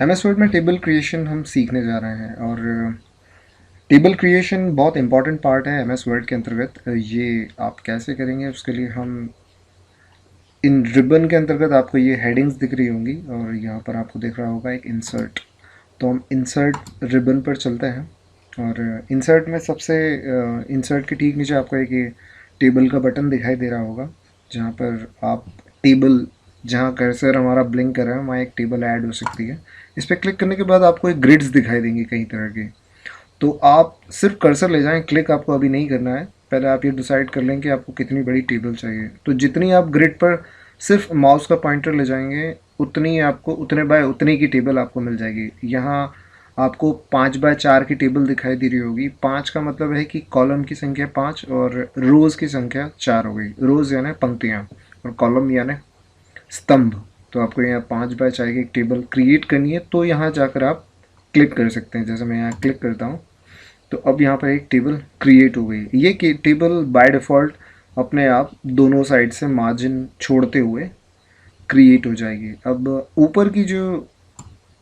MS word में table creation हम सीखने जा रहे हैं, और टेबल क्रिएशन बहुत इंपॉर्टेंट पार्ट है एमएस वर्ड के अंतर्गत। ये आप कैसे करेंगे उसके लिए हम इन रिबन के अंतर्गत आपको ये हेडिंग्स दिख रही होंगी, और यहाँ पर आपको दिख रहा होगा एक इंसर्ट। तो हम इंसर्ट रिबन पर चलते हैं, और इंसर्ट में सबसे इंसर्ट के ठीक नीचे आपको एक ये टेबल का बटन दिखाई दे रहा होगा, जहाँ पर आप टेबल, जहाँ कर्सर हमारा ब्लिंक कर रहा है वहाँ एक टेबल ऐड हो सकती है। इस पर क्लिक करने के बाद आपको एक ग्रिड्स दिखाई देंगी कई तरह के। तो आप सिर्फ कर्सर ले जाएं, क्लिक आपको अभी नहीं करना है। पहले आप ये डिसाइड कर लें कि आपको कितनी बड़ी टेबल चाहिए। तो जितनी आप ग्रिड पर सिर्फ माउस का पॉइंटर ले जाएंगे, उतनी आपको उतने बाय उतनी की टेबल आपको मिल जाएगी। यहाँ आपको 5 बाय 4 की टेबल दिखाई दे रही होगी। 5 का मतलब है कि कॉलम की संख्या 5 और रोज़ की संख्या 4 हो गई। रोज़ यानी पंक्तियाँ, और कॉलम यानी स्तंभ। तो आपको यहाँ 5 बाय 4 की एक टेबल क्रिएट करनी है, तो यहाँ जाकर आप क्लिक कर सकते हैं। जैसे मैं यहाँ क्लिक करता हूँ तो अब यहाँ पर एक टेबल क्रिएट हो गई। ये टेबल बाय डिफ़ॉल्ट अपने आप दोनों साइड से मार्जिन छोड़ते हुए क्रिएट हो जाएगी। अब ऊपर की जो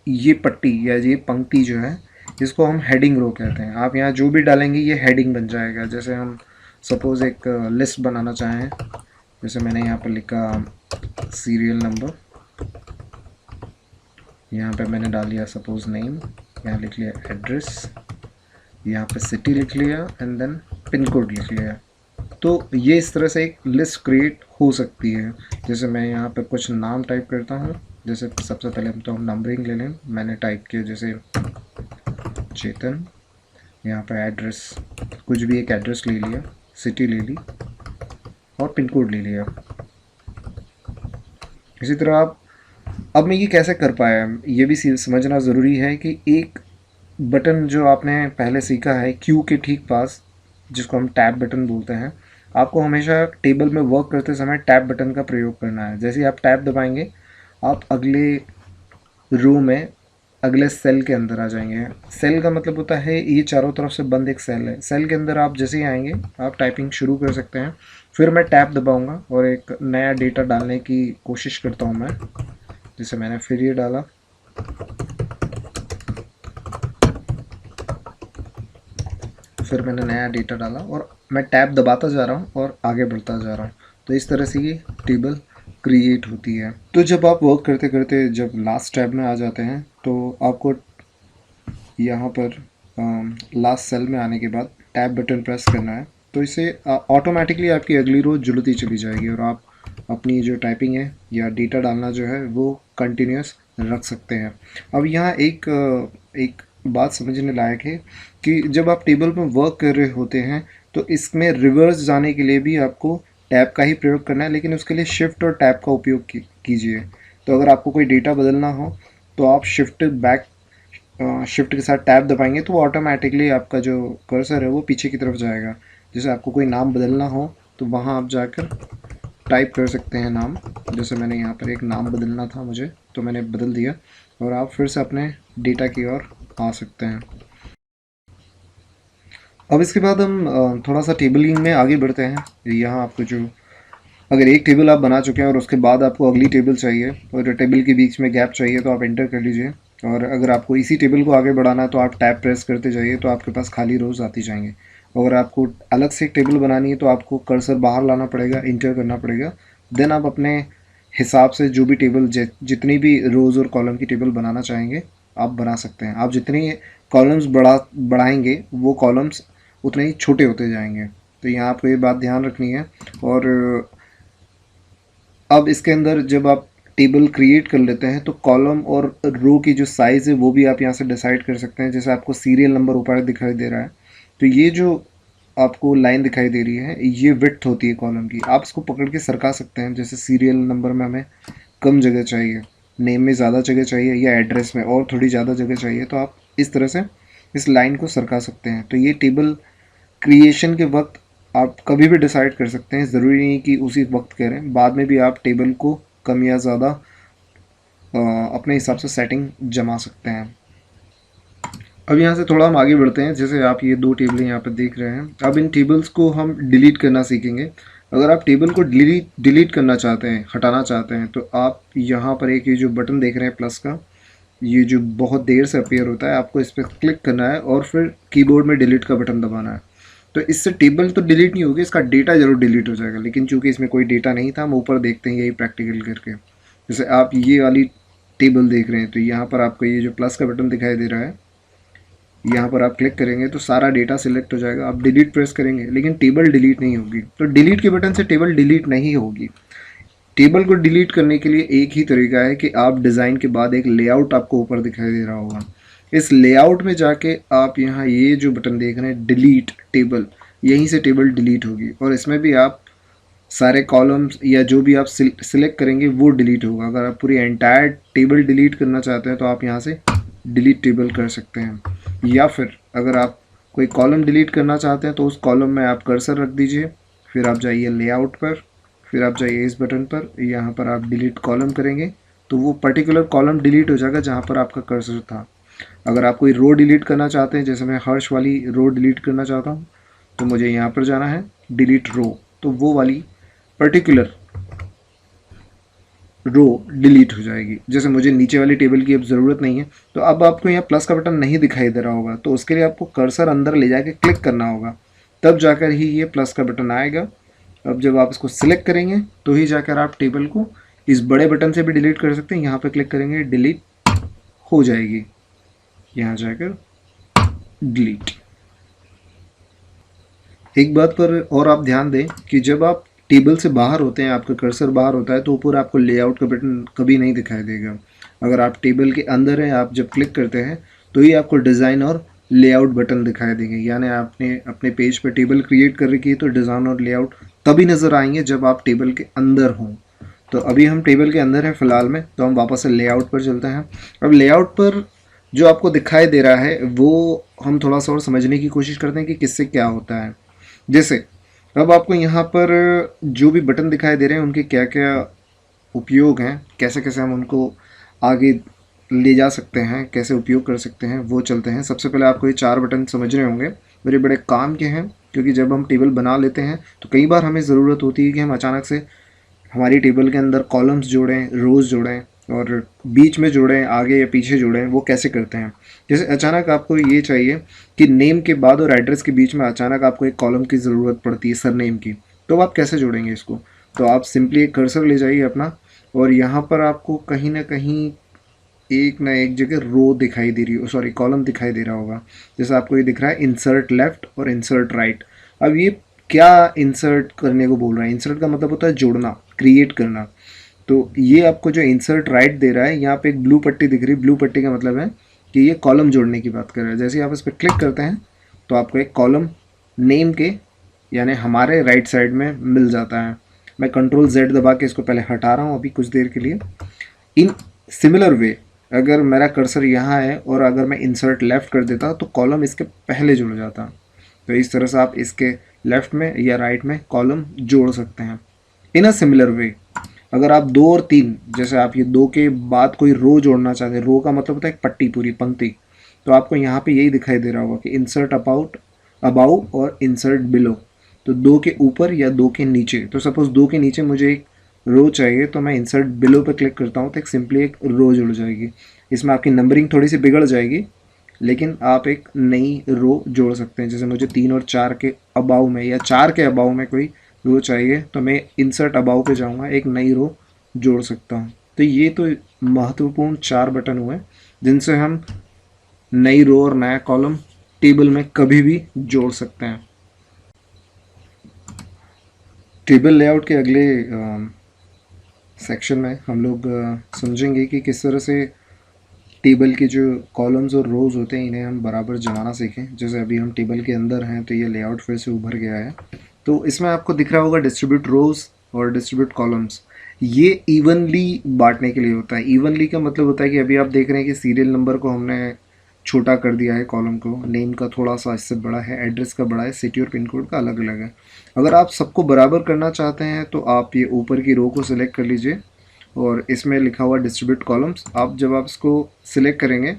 ये पट्टी या ये पंक्ति जो है, इसको हम हेडिंग रो कहते हैं। आप यहाँ जो भी डालेंगे ये हेडिंग बन जाएगा। जैसे हम सपोज़ एक लिस्ट बनाना चाहें, जैसे मैंने यहाँ पर लिखा सीरियल नंबर, यहाँ पे मैंने डाल दिया सपोज़ नेम, यहाँ लिख लिया एड्रेस, यहाँ पे सिटी लिख लिया, एंड देन पिन कोड लिख लिया। तो ये इस तरह से एक लिस्ट क्रिएट हो सकती है। जैसे मैं यहाँ पे कुछ नाम टाइप करता हूँ। जैसे सबसे पहले तो हम नंबरिंग ले लें। मैंने टाइप किया जैसे चेतन। यहाँ पे एड्रेस, कुछ भी एक एड्रेस ले लिया, सिटी ले ली, और पिन कोड ले लिया। इसी तरह आप, अब मैं ये कैसे कर पाया, ये भी समझना ज़रूरी है कि एक बटन जो आपने पहले सीखा है क्यू के ठीक पास, जिसको हम टैब बटन बोलते हैं, आपको हमेशा टेबल में वर्क करते समय टैब बटन का प्रयोग करना है। जैसे ही आप टैब दबाएंगे, आप अगले रो में अगले सेल के अंदर आ जाएंगे। सेल का मतलब होता है ये चारों तरफ से बंद एक सेल है। सेल के अंदर आप जैसे ही आएंगे, आप टाइपिंग शुरू कर सकते हैं। फिर मैं टैब दबाऊंगा और एक नया डेटा डालने की कोशिश करता हूँ मैं। जैसे मैंने फिर ये डाला, फिर मैंने नया डेटा डाला, और मैं टैब दबाता जा रहा हूँ और आगे बढ़ता जा रहा हूँ। तो इस तरह से ये टेबल क्रिएट होती है। तो जब आप वर्क करते करते जब लास्ट टैब में आ जाते हैं, तो आपको यहाँ पर लास्ट सेल में आने के बाद टैब बटन प्रेस करना है। तो इससे ऑटोमेटिकली आपकी अगली रो जुड़ती चली जाएगी, और आप अपनी जो टाइपिंग है या डेटा डालना जो है वो कंटिन्यूस रख सकते हैं। अब यहाँ एक बात समझने लायक है कि जब आप टेबल में वर्क कर रहे होते हैं, तो इसमें रिवर्स जाने के लिए भी आपको टैब का ही प्रयोग करना है, लेकिन उसके लिए शिफ्ट और टैब का उपयोग कीजिए। तो अगर आपको कोई डेटा बदलना हो, तो आप शिफ्ट के साथ टैब दबाएंगे तो ऑटोमेटिकली आपका जो कर्सर है वो पीछे की तरफ जाएगा। जैसे आपको कोई नाम बदलना हो, तो वहाँ आप जाकर टाइप कर सकते हैं नाम। जैसे मैंने यहाँ पर एक नाम बदलना था मुझे, तो मैंने बदल दिया, और आप फिर से अपने डेटा की ओर आ सकते हैं। अब इसके बाद हम थोड़ा सा टेबलिंग में आगे बढ़ते हैं। यहाँ आपको जो, अगर एक टेबल आप बना चुके हैं और उसके बाद आपको अगली टेबल चाहिए और टेबल के बीच में गैप चाहिए, तो आप एंटर कर लीजिए। और अगर आपको इसी टेबल को आगे बढ़ाना है, तो आप टैब प्रेस करते जाइए, तो आपके पास खाली रोज़ आती जाएंगे। अगर आपको अलग से एक टेबल बनानी है, तो आपको कर्सर बाहर लाना पड़ेगा, इंटर करना पड़ेगा। देन आप अपने हिसाब से जो भी टेबल, जितनी भी रोज़ और कॉलम की टेबल बनाना चाहेंगे, आप बना सकते हैं। आप जितनी कॉलम्स बढ़ाएंगे, वो कॉलम्स उतने ही छोटे होते जाएंगे। तो यहाँ आपको ये बात ध्यान रखनी है। और अब इसके अंदर जब आप टेबल क्रिएट कर लेते हैं, तो कॉलम और रो की जो साइज़ है वो भी आप यहाँ से डिसाइड कर सकते हैं। जैसे आपको सीरियल नंबर ऊपर दिखाई दे रहा है, तो ये जो आपको लाइन दिखाई दे रही है, ये विड्थ होती है कॉलम की। आप इसको पकड़ के सरका सकते हैं। जैसे सीरियल नंबर में हमें कम जगह चाहिए, नेम में ज़्यादा जगह चाहिए, या एड्रेस में और थोड़ी ज़्यादा जगह चाहिए, तो आप इस तरह से इस लाइन को सरका सकते हैं। तो ये टेबल क्रिएशन के वक्त आप कभी भी डिसाइड कर सकते हैं, ज़रूरी नहीं कि उसी वक्त करें। बाद में भी आप टेबल को कम या ज़्यादा अपने हिसाब से सेटिंग जमा सकते हैं। अब यहाँ से थोड़ा हम आगे बढ़ते हैं। जैसे आप ये दो टेबलें यहाँ पर देख रहे हैं, अब इन टेबल्स को हम डिलीट करना सीखेंगे। अगर आप टेबल को डिलीट करना चाहते हैं, हटाना चाहते हैं, तो आप यहाँ पर एक ये जो बटन देख रहे हैं प्लस का, ये जो बहुत देर से अपीयर होता है, आपको इस पर क्लिक करना है और फिर कीबोर्ड में डिलीट का बटन दबाना है। तो इससे टेबल तो डिलीट नहीं होगी, इसका डेटा जरूर डिलीट हो जाएगा, लेकिन चूंकि इसमें कोई डेटा नहीं था, हम ऊपर देखते हैं यही प्रैक्टिकल करके। जैसे आप ये वाली टेबल देख रहे हैं, तो यहाँ पर आपको ये जो प्लस का बटन दिखाई दे रहा है, यहाँ पर आप क्लिक करेंगे तो सारा डेटा सिलेक्ट हो जाएगा। आप डिलीट प्रेस करेंगे लेकिन टेबल डिलीट नहीं होगी। तो डिलीट के बटन से टेबल डिलीट नहीं होगी। टेबल को डिलीट करने के लिए एक ही तरीका है कि आप डिज़ाइन के बाद एक लेआउट आपको ऊपर दिखाई दे रहा होगा, इस लेआउट में जाके आप यहाँ ये जो बटन देख रहे हैं डिलीट टेबल, यहीं से टेबल डिलीट होगी और इसमें भी आप सारे कॉलम्स या जो भी आप सिलेक्ट करेंगे वो डिलीट होगा। अगर आप पूरी एंटायर टेबल डिलीट करना चाहते हैं तो आप यहाँ से डिलीट टेबल कर सकते हैं, या फिर अगर आप कोई कॉलम डिलीट करना चाहते हैं तो उस कॉलम में आप कर्सर रख दीजिए, फिर आप जाइए लेआउट पर, फिर आप जाइए इस बटन पर, यहाँ पर आप डिलीट कॉलम करेंगे तो वो पर्टिकुलर कॉलम डिलीट हो जाएगा जहाँ पर आपका कर्सर था। अगर आप कोई रो डिलीट करना चाहते हैं, जैसे मैं हर्ष वाली रो डिलीट करना चाहता हूँ, तो मुझे यहाँ पर जाना है डिलीट रो, तो वो वाली पर्टिकुलर रो डिलीट हो जाएगी। जैसे मुझे नीचे वाली टेबल की अब ज़रूरत नहीं है, तो अब आपको यहाँ प्लस का बटन नहीं दिखाई दे रहा होगा, तो उसके लिए आपको कर्सर अंदर ले जाके क्लिक करना होगा, तब जाकर ही ये प्लस का बटन आएगा। अब जब आप इसको सिलेक्ट करेंगे तो ही जाकर आप टेबल को इस बड़े बटन से भी डिलीट कर सकते हैं। यहाँ पे क्लिक करेंगे डिलीट हो जाएगी, यहाँ जाकर डिलीट। एक बात पर और आप ध्यान दें कि जब आप टेबल से बाहर होते हैं, आपका कर्सर बाहर होता है, तो ऊपर आपको लेआउट का बटन कभी नहीं दिखाई देगा। अगर आप टेबल के अंदर हैं, आप जब क्लिक करते हैं तो ही आपको डिज़ाइन और लेआउट बटन दिखाई देंगे। यानी आपने अपने पेज पर टेबल क्रिएट कर रखी है तो डिज़ाइन और लेआउट तभी नज़र आएंगे जब आप टेबल के अंदर हों। तो अभी हम टेबल के अंदर हैं फ़िलहाल में, तो हम वापस से लेआउट पर चलते हैं। अब लेआउट पर जो आपको दिखाई दे रहा है वो हम थोड़ा सा और समझने की कोशिश करते हैं कि किससे क्या होता है। जैसे अब आपको यहाँ पर जो भी बटन दिखाई दे रहे हैं उनके क्या क्या उपयोग हैं, कैसे कैसे हम उनको आगे ले जा सकते हैं, कैसे उपयोग कर सकते हैं, वो चलते हैं। सबसे पहले आपको ये 4 बटन समझने होंगे, बड़े बड़े काम के हैं, क्योंकि जब हम टेबल बना लेते हैं तो कई बार हमें ज़रूरत होती है कि हम अचानक से हमारी टेबल के अंदर कॉलम्स जोड़ें, रोज़ जोड़ें और बीच में जोड़ें, आगे या पीछे जोड़ें। वो कैसे करते हैं, जैसे अचानक आपको ये चाहिए कि नेम के बाद और एड्रेस के बीच में अचानक आपको एक कॉलम की ज़रूरत पड़ती है सरनेम की, तो आप कैसे जोड़ेंगे इसको। तो आप सिंपली एक कर्सर ले जाइए अपना और यहाँ पर आपको कहीं ना कहीं एक ना एक जगह रो दिखाई दे रही हो, सॉरी कॉलम दिखाई दे रहा होगा। जैसे आपको ये दिख रहा है इंसर्ट लेफ्ट और इंसर्ट राइट। अब ये क्या इंसर्ट करने को बोल रहा है, इंसर्ट का मतलब होता है जोड़ना, क्रिएट करना। तो ये आपको जो इंसर्ट राइट दे रहा है, यहाँ पे एक ब्लू पट्टी दिख रही है, ब्लू पट्टी का मतलब है कि ये कॉलम जोड़ने की बात कर रहा है। जैसे ही आप इस पर क्लिक करते हैं तो आपको एक कॉलम नेम के यानी हमारे राइट साइड में मिल जाता है। मैं कंट्रोल Z दबा के इसको पहले हटा रहा हूँ अभी कुछ देर के लिए। इन सिमिलर वे अगर मेरा कर्सर यहाँ है और अगर मैं इंसर्ट लेफ़्ट कर देता तो कॉलम इसके पहले जुड़ जाता। तो इस तरह से आप इसके लेफ़्ट में या राइट में कॉलम जोड़ सकते हैं। इन अ सिमिलर वे अगर आप 2 और 3, जैसे आप ये 2 के बाद कोई रो जोड़ना चाहते हैं, रो का मतलब होता है एक पट्टी, पूरी पंक्ति, तो आपको यहाँ पे यही दिखाई दे रहा होगा कि इंसर्ट अबाउट, अबाउ और इंसर्ट बिलो। तो 2 के ऊपर या 2 के नीचे, तो सपोज 2 के नीचे मुझे एक रो चाहिए तो मैं इंसर्ट बिलो पे क्लिक करता हूँ तो एक सिंपली एक रो जुड़ जाएगी। इसमें आपकी नंबरिंग थोड़ी सी बिगड़ जाएगी, लेकिन आप एक नई रो जोड़ सकते हैं। जैसे मुझे 3 और 4 के अबाउ में या 4 के अबाउ में कोई रो चाहिए तो मैं इंसर्ट अबाउ पे जाऊँगा, एक नई रो जोड़ सकता हूँ। तो ये तो महत्वपूर्ण 4 बटन हुए जिनसे हम नई रो और नया कॉलम टेबल में कभी भी जोड़ सकते हैं। टेबल लेआउट के अगले सेक्शन में हम लोग समझेंगे कि किस तरह से टेबल के जो कॉलम्स और रोज़ होते हैं इन्हें हम बराबर जमाना सीखें। जैसे अभी हम टेबल के अंदर हैं तो ये लेआउट फिर से उभर गया है। तो इसमें आपको दिख रहा होगा डिस्ट्रीब्यूट रोज़ और डिस्ट्रीब्यूट कॉलम्स। ये इवनली बांटने के लिए होता है। इवनली का मतलब होता है कि अभी आप देख रहे हैं कि सीरियल नंबर को हमने छोटा कर दिया है, कॉलम को, नेम का थोड़ा सा इससे बड़ा है, एड्रेस का बड़ा है, सिटी और पिन कोड का अलग अलग है। अगर आप सबको बराबर करना चाहते हैं तो आप ये ऊपर की रो को सिलेक्ट कर लीजिए और इसमें लिखा हुआ डिस्ट्रीब्यूट कॉलम्स। आप जब आप इसको सिलेक्ट करेंगे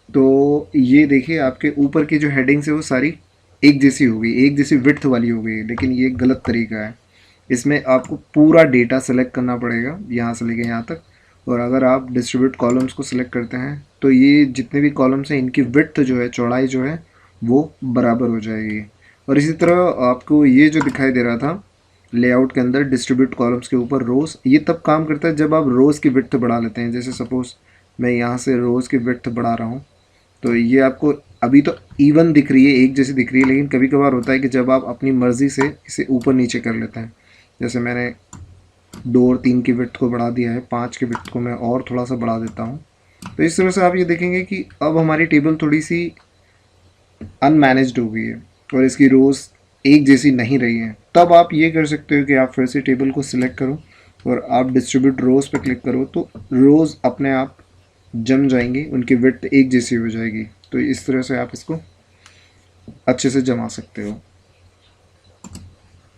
तो ये देखिए आपके ऊपर की जो हेडिंग्स है वो सारी एक जैसी हो गई, एक जैसी विड्थ वाली हो गई, लेकिन ये गलत तरीका है। इसमें आपको पूरा डेटा सेलेक्ट करना पड़ेगा यहाँ से लेके यहाँ तक, और अगर आप डिस्ट्रीब्यूट कॉलम्स को सिलेक्ट करते हैं तो ये जितने भी कॉलम्स हैं इनकी विड्थ जो है, चौड़ाई जो है वो बराबर हो जाएगी। और इसी तरह आपको ये जो दिखाई दे रहा था लेआउट के अंदर डिस्ट्रीब्यूट कॉलम्स के ऊपर रोज़, ये तब काम करता है जब आप रोज़ की विड्थ बढ़ा लेते हैं। जैसे सपोज़ मैं यहाँ से रोज़ की विड्थ बढ़ा रहा हूँ तो ये आपको अभी तो इवन दिख रही है, एक जैसी दिख रही है, लेकिन कभी कभार होता है कि जब आप अपनी मर्ज़ी से इसे ऊपर नीचे कर लेते हैं। जैसे मैंने 2 और 3 की विड्थ को बढ़ा दिया है, 5 की विड्थ को मैं और थोड़ा सा बढ़ा देता हूँ। तो इस तरह से आप ये देखेंगे कि अब हमारी टेबल थोड़ी सी अनमैनेज्ड हो गई है और इसकी रोज़ एक जैसी नहीं रही है। तब आप ये कर सकते हो कि आप फिर से टेबल को सिलेक्ट करो और आप डिस्ट्रीब्यूट रोज़ पे क्लिक करो तो रोज़ अपने आप जम जाएंगी, उनकी विड्थ एक जैसी हो जाएगी। तो इस तरह से आप इसको अच्छे से जमा सकते हो।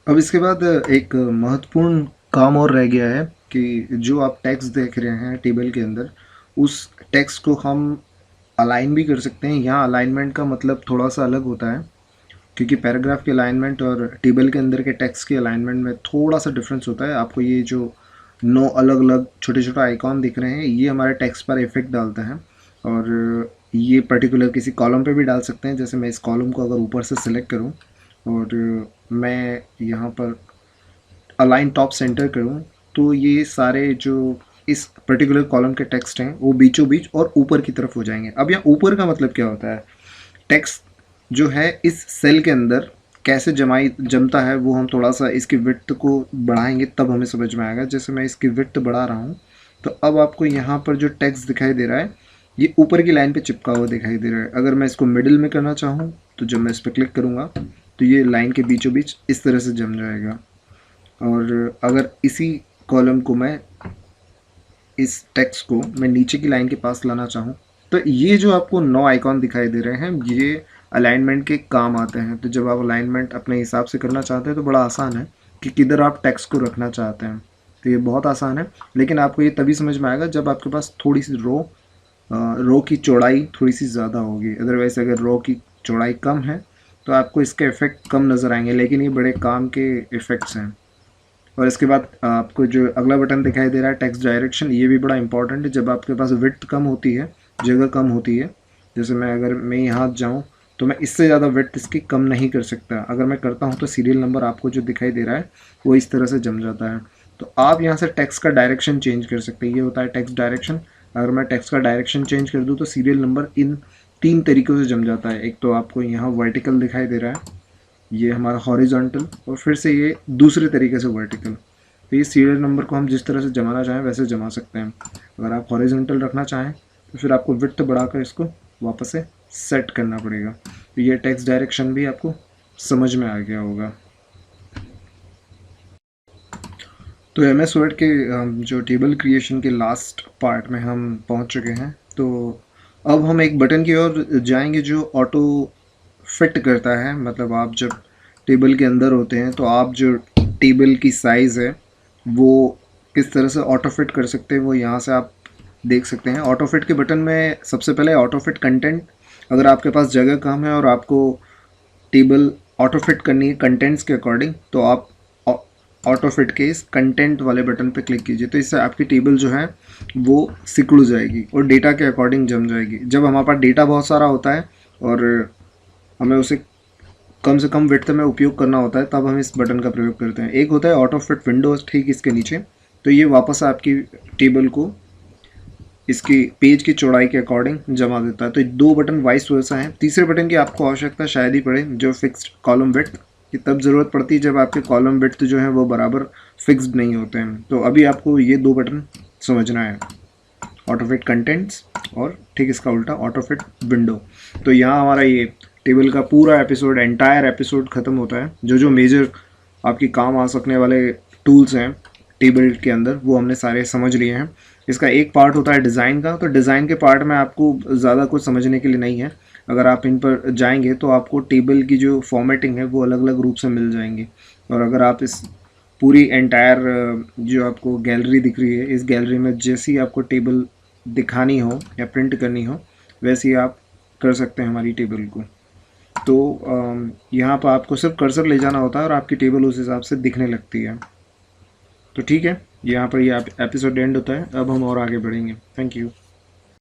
अब इसके बाद एक महत्वपूर्ण काम और रह गया है कि जो आप टेक्स्ट देख रहे हैं टेबल के अंदर, उस टेक्स्ट को हम अलाइन भी कर सकते हैं। यहाँ अलाइनमेंट का मतलब थोड़ा सा अलग होता है, क्योंकि पैराग्राफ के अलाइनमेंट और टेबल के अंदर के टेक्स्ट के अलाइनमेंट में थोड़ा सा डिफरेंस होता है। आपको ये जो 9 अलग अलग छोटे छोटे आइकॉन दिख रहे हैं, ये हमारे टेक्स्ट पर इफेक्ट डालते हैं और ये पर्टिकुलर किसी कॉलम पे भी डाल सकते हैं। जैसे मैं इस कॉलम को अगर ऊपर से सिलेक्ट करूं और मैं यहाँ पर अलाइन टॉप सेंटर करूं तो ये सारे जो इस पर्टिकुलर कॉलम के टेक्स्ट हैं वो बीचों बीच और ऊपर की तरफ हो जाएंगे। अब यहाँ ऊपर का मतलब क्या होता है, टेक्स्ट जो है इस सेल के अंदर कैसे जमता है वो हम थोड़ा सा इसकी विड्थ को बढ़ाएंगे तब हमें समझ में आएगा। जैसे मैं इसकी विड्थ बढ़ा रहा हूँ तो अब आपको यहाँ पर जो टेक्स्ट दिखाई दे रहा है ये ऊपर की लाइन पे चिपका हुआ दिखाई दे रहा है। अगर मैं इसको मिडिल में करना चाहूँ तो जब मैं इस पर क्लिक करूँगा तो ये लाइन के बीचों बीच इस तरह से जम जाएगा। और अगर इसी कॉलम को मैं, इस टेक्स्ट को मैं नीचे की लाइन के पास लाना चाहूँ तो ये जो आपको 9 आइकॉन दिखाई दे रहे हैं ये अलाइनमेंट के काम आते हैं। तो जब आप अलाइनमेंट अपने हिसाब से करना चाहते हैं तो बड़ा आसान है कि किधर आप टेक्स्ट को रखना चाहते हैं। तो ये बहुत आसान है, लेकिन आपको ये तभी समझ में आएगा जब आपके पास थोड़ी सी रो की चौड़ाई थोड़ी सी ज़्यादा होगी। अदरवाइज़ अगर रो की चौड़ाई कम है तो आपको इसके इफ़ेक्ट कम नज़र आएंगे, लेकिन ये बड़े काम के इफ़ेक्ट्स हैं। और इसके बाद आपको जो अगला बटन दिखाई दे रहा है टेक्स्ट डायरेक्शन, ये भी बड़ा इंपॉर्टेंट है। जब आपके पास विड्थ कम होती है, जगह कम होती है, जैसे अगर मैं यहाँ जाऊँ तो मैं इससे ज़्यादा विड्थ इसकी कम नहीं कर सकता। अगर मैं करता हूँ तो सीरियल नंबर आपको जो दिखाई दे रहा है वो इस तरह से जम जाता है। तो आप यहाँ से टेक्स्ट का डायरेक्शन चेंज कर सकते हैं, ये होता है टेक्स्ट डायरेक्शन। अगर मैं टेक्स्ट का डायरेक्शन चेंज कर दूँ तो सीरियल नंबर इन 3 तरीक़ों से जम जाता है। एक तो आपको यहाँ वर्टिकल दिखाई दे रहा है, ये हमारा हॉरिजॉन्टल, और फिर से ये दूसरे तरीके से वर्टिकल। तो ये सीरियल नंबर को हम जिस तरह से जमाना चाहें वैसे जमा सकते हैं। अगर आप हॉरिजॉन्टल रखना चाहें तो फिर आपको विड्थ बढ़ाकर इसको वापस से सेट करना पड़ेगा। तो ये टेक्स्ट डायरेक्शन भी आपको समझ में आ गया होगा। तो एम एस वर्ड के जो टेबल क्रिएशन के लास्ट पार्ट में हम पहुंच चुके हैं। तो अब हम एक बटन की ओर जाएंगे जो ऑटो फिट करता है। मतलब आप जब टेबल के अंदर होते हैं तो आप जो टेबल की साइज़ है वो किस तरह से ऑटो फिट कर सकते हैं वो यहाँ से आप देख सकते हैं। ऑटो फिट के बटन में सबसे पहले ऑटो फिट कंटेंट, अगर आपके पास जगह कम है और आपको टेबल ऑटो फिट करनी है कंटेंट्स के अकॉर्डिंग, तो आप ऑटो फिट के इस कंटेंट वाले बटन पे क्लिक कीजिए। तो इससे आपकी टेबल जो है वो सिकुड़ जाएगी और डेटा के अकॉर्डिंग जम जाएगी। जब हमारे पास डेटा बहुत सारा होता है और हमें उसे कम से कम विड्थ में उपयोग करना होता है तब हम इस बटन का प्रयोग करते हैं। एक होता है ऑटो फिट विंडोज ठीक इसके नीचे, तो ये वापस आपकी टेबल को इसकी पेज की चौड़ाई के अकॉर्डिंग जमा देता है। तो 2 बटन वाइस वर्सा हैं। तीसरे बटन की आपको आवश्यकता शायद ही पड़े, जो फिक्स्ड कॉलम विड्थ, की तब ज़रूरत पड़ती है जब आपके कॉलम विड्थ जो है वो बराबर फिक्स्ड नहीं होते हैं। तो अभी आपको ये 2 बटन समझना है, ऑटो फिट कंटेंट्स और ठीक इसका उल्टा ऑटो फिट विंडो। तो यहाँ हमारा ये टेबल का पूरा एपिसोड, एंटायर एपिसोड ख़त्म होता है। जो मेजर आपकी काम आ सकने वाले टूल्स हैं टेबल के अंदर वो हमने सारे समझ लिए हैं। इसका एक पार्ट होता है डिज़ाइन का, तो डिज़ाइन के पार्ट में आपको ज़्यादा कुछ समझने के लिए नहीं है। अगर आप इन पर जाएंगे तो आपको टेबल की जो फॉर्मेटिंग है वो अलग अलग रूप से मिल जाएंगी। और अगर आप इस पूरी एंटायर जो आपको गैलरी दिख रही है, इस गैलरी में जैसी आपको टेबल दिखानी हो या प्रिंट करनी हो वैसे ही आप कर सकते हैं हमारी टेबल को। तो यहाँ पर आपको सिर्फ कर्सर ले जाना होता है और आपकी टेबल उस हिसाब से दिखने लगती है। तो ठीक है, यहाँ पर ये एपिसोड एंड होता है। अब हम और आगे बढ़ेंगे। Thank you.